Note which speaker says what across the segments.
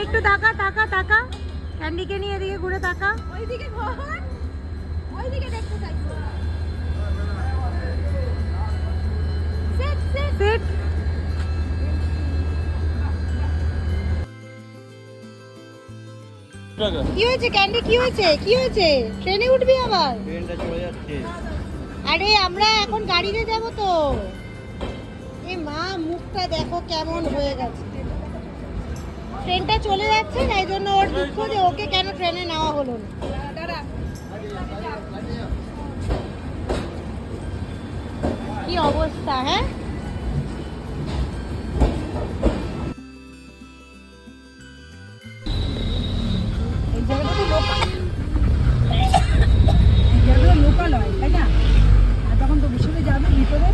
Speaker 1: একটু তাকা তাকা তাকা, ক্যান্ডিকে নিয়ে এদিকে ঘুরে তাকা।
Speaker 2: ওইদিকে ঘর, ওইদিকে দেখতে চাইছো। সেট সেট
Speaker 1: সিট। কি হয়েছে ক্যান্ডি, কি হয়েছে, কি হয়েছে? ট্রেনে উঠবি আবার?
Speaker 3: ট্রেনটা চলে যাচ্ছে।
Speaker 1: আরে আমরা এখন গাড়িতে যাব তো। এ মা, মুখটা দেখো কেমন হয়ে গেছে। ট্রেনটা চলে যাচ্ছে না, এই জন্য ওর দুঃখ যে ওকে কেন ট্রেনে নেওয়া হলো না।
Speaker 2: দাঁড়া।
Speaker 1: কি অবস্থা, হ্যাঁ?
Speaker 2: এই জায়গাটা তো লোকাল। এই জায়গাটা লোকাল হয়, তাই না? আর তখন তো বিশালে যাবে ভিতরে।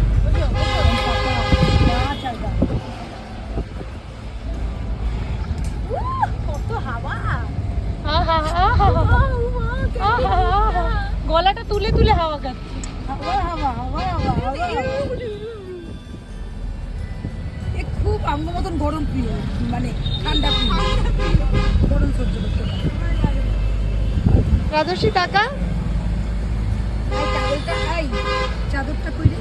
Speaker 2: কত হাওয়া!
Speaker 1: আহা, আহা, আহা, আহা। গলাটা তুলে তুলে হাওয়া খাচ্ছে।
Speaker 2: খুব আমার মতন গরম প্রিয়, মানে ঠান্ডা প্রিয়, গরম সহ্য করতে পারে।
Speaker 1: রাজস্বী টাকা।
Speaker 2: চাদরটা চাদরটা কই রে?